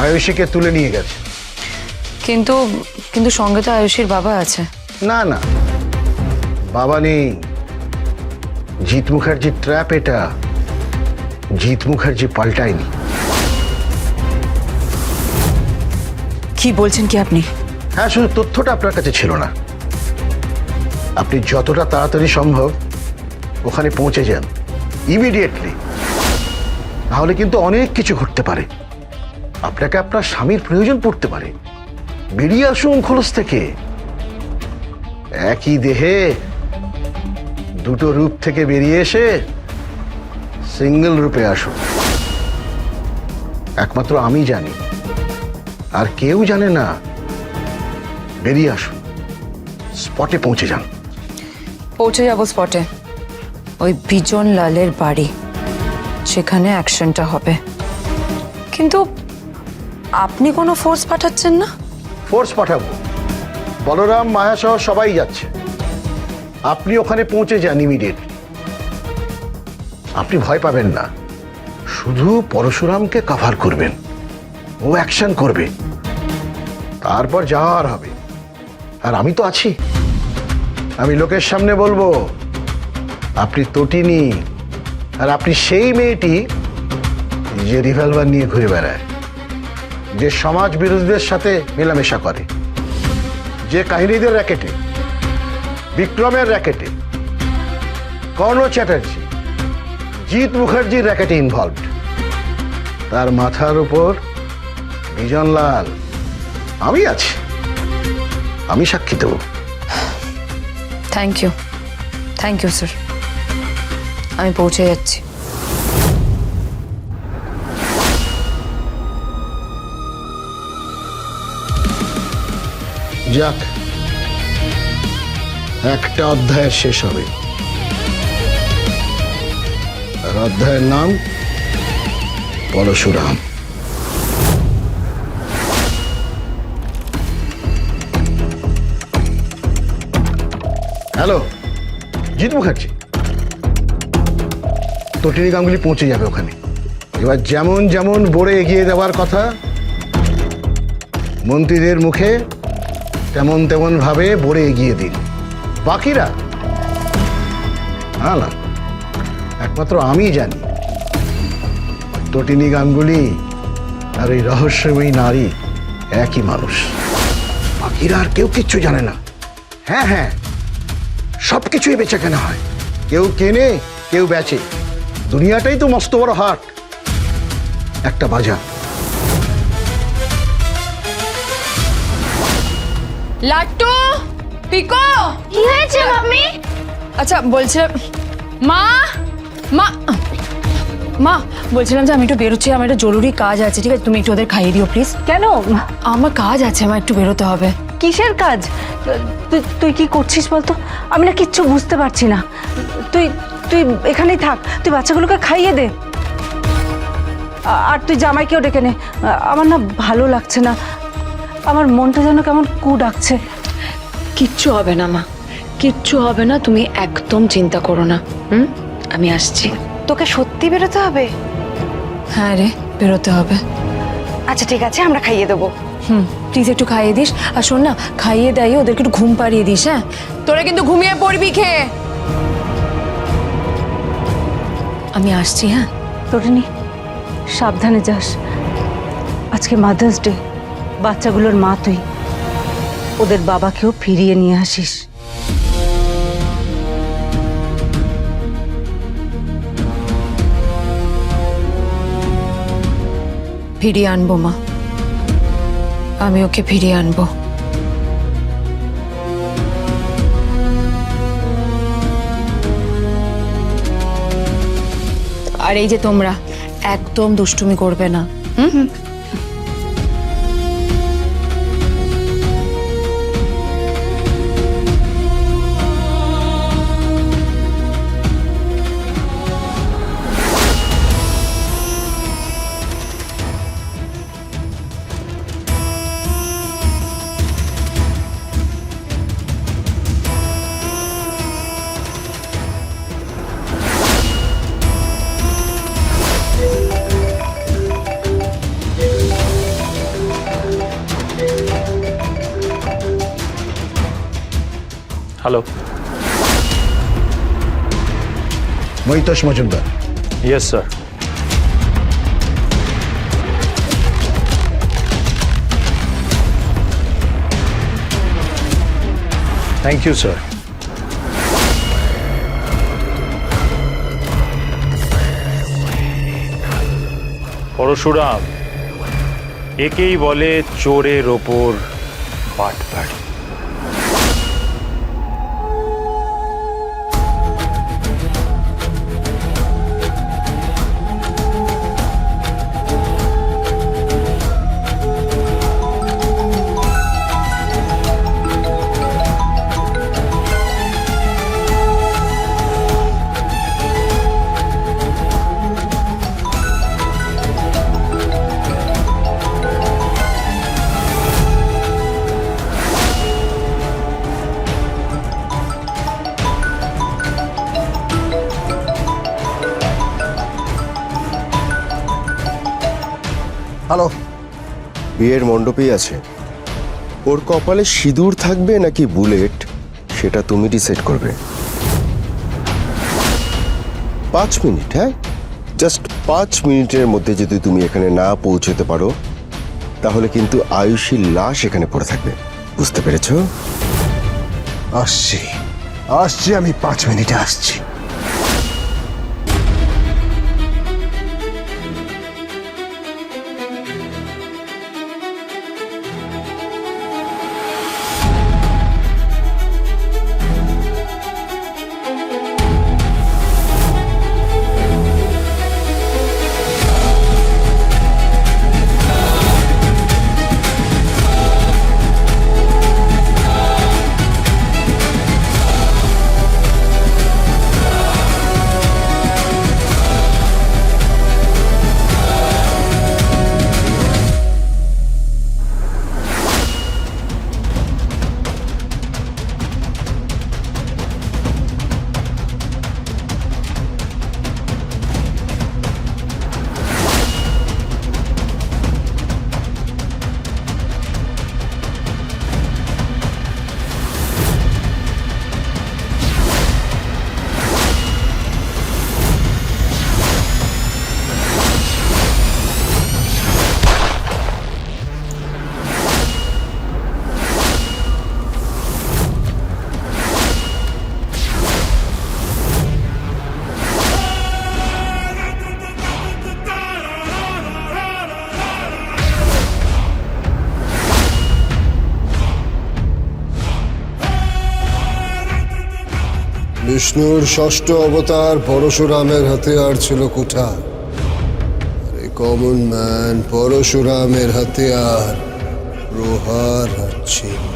আয়ুষীকে তুলে নিয়ে গেছে। কিন্তু কিন্তু সঙ্গে তো আয়ুষীর বাবা আছে। না না, বাবা নেই। জিৎ মুখার্জির ট্র্যাপ এটা। জিৎ মুখার্জি পাল্টায়নি। কি বলছেন কি আপনি? হ্যাঁ, শুধু তথ্যটা আপনার কাছে ছিল না। আপনি যতটা তাড়াতাড়ি সম্ভব ওখানে পৌঁছে যান, ইমিডিয়েটলি। তাহলে কিন্তু অনেক কিছু ঘটতে পারে। আপনাকে আপনার স্বামীর প্রয়োজন পড়তে পারে। বেরিয়ে আসুন খোলস থেকে। একই দেহে দুটো রূপ থেকে বেরিয়ে এসে সিঙ্গেল রূপে আসুন। একমাত্র আমি জানি, আর কেউ জানে না। বেরিয়ে আসুন, স্পটে পৌঁছে যান। পৌঁছে যাব স্পটে। ওই বিজন লালের বাড়ি, সেখানে অ্যাকশনটা হবে। কিন্তু আপনি কোনো ফোর্স পাঠাচ্ছেন না? ফোর্স পাঠাবো। বলরাম, মায়া সহ সবাই যাচ্ছে। আপনি ওখানে পৌঁছে যান ইমিডিয়েটলি। আপনি ভয় পাবেন না, শুধু পরশুরামকে কভার করবেন। ও অ্যাকশন করবে, তারপর যাওয়ার হবে। আর আমি তো আছি। আমি লোকের সামনে বলবো আপনি তটিনী, আর আপনি সেই মেয়েটি যে রিভলভার নিয়ে ঘুরে বেড়ায়, যে সমাজ বিরোধীদের সাথে মেলামেশা করে, যে কাহিনীদের র্যাকেটে, বিক্রমের র্যাকেটে, কর্ণ চ্যাটার্জি, জিৎ মুখার্জির র্যাকেটে ইনভলভড। তার মাথার উপর বিজনলাল। আমি আছি, আমি সাক্ষী দেব। Thank you, thank you sir. আমি পৌঁছে যাচ্ছি। যাক, একটা অধ্যায় শেষ হবে। আর অধ্যায়ের নাম পরশুরাম। হ্যালো, জিৎ মুখার্জি। তটিনী গাঙ্গুলি পৌঁছে যাবে ওখানে। এবার যেমন যেমন বোর্ডে এগিয়ে দেওয়ার কথা মন্ত্রীদের মুখে, তেমন তেমন ভাবে বোর্ডে এগিয়ে দিন। বাকিরা না, একমাত্র আমি জানি তটিনী গাঙ্গুলি আর ওই রহস্যময়ী নারী একই মানুষ। বাকিরা আর কেউ কিচ্ছু জানে না। হ্যাঁ হ্যাঁ, সব কিছুই বেচে কেনা হয়। কেউ কেনে, কেউ বেচে। দুনিয়াটাই তো মস্ত বড় হাট, একটা বাজার। লাট্টু, পিকো, কি হয়েছে মাম্মি? আচ্ছা বলছিলাম, মা মা মা বলছিলাম যে আমি একটু বেরোচ্ছি, আমার একটা জরুরি কাজ আছে। ঠিক আছে, তুমি একটু ওদের খাইয়ে দিও প্লিজ। কেন? আমার কাজ আছে, আমার একটু বেরোতে হবে। কিসের কাজ? তুই কি করছিস বলতো? আমি না কিচ্ছু বুঝতে পারছি না। তুই তুই এখানেই থাক, তুই বাচ্চাগুলোকে খাইয়ে দে। আর তুই জামাইকেও ডেকে নে। আমার না ভালো লাগছে না, আমার মনটা যেন কেমন কু ডাকছে। কিচ্ছু হবে না মা, কিচ্ছু হবে না, তুমি একদম চিন্তা করো না। আমি আসছি। তোকে সত্যি বেরোতে হবে? হ্যাঁ রে, বেরোতে হবে। আচ্ছা ঠিক আছে, আমরা খাইয়ে দেবো। প্লিজ একটু খাইয়ে দিস। আর শোন না, খাইয়ে দেয় ওদেরকে একটু ঘুম পাড়িয়ে দিস। হ্যাঁ, তোরা কিন্তু ঘুমিয়ে পড়বি খেয়ে। আমি আসছি। হ্যাঁ তটিনী, সাবধানে যাস। আজকে মাদার্স ডে, বাচ্চাগুলোর মা তুই। ওদের বাবাকেও ফিরিয়ে নিয়ে আসিস। ফিরিয়ে আনবো মা, আমি ওকে ফিরিয়ে আনবো। আর এই যে তোমরা একদম দুষ্টুমি করবে না। Hello Mohitosh Majumdar. Yes sir. Thank you sir. Parashuram, একেই বলে চোরের ওপর বাটপাড়ি। হ্যালো। বিয়ের মণ্ডপেই আছে। ওর কপালে সিঁদুর থাকবে নাকি বুলেট সেটা তুমি ডিসাইড করবে। 5 মিনিট, হ্যাঁ, জাস্ট 5 মিনিটের মধ্যে যদি তুমি এখানে না পৌঁছতে পারো তাহলে কিন্তু আয়ুষীর লাশ এখানে পড়ে থাকবে, বুঝতে পেরেছো? আসছি আসছি, আমি 5 মিনিটে আসছি। বিষ্ণুর ষষ্ঠ অবতার পরশুরামের হাতিয়ার ছিল কুঠার, আর এই কমন ম্যান পরশুরামের হাতিয়ার প্রহার আর ছিল।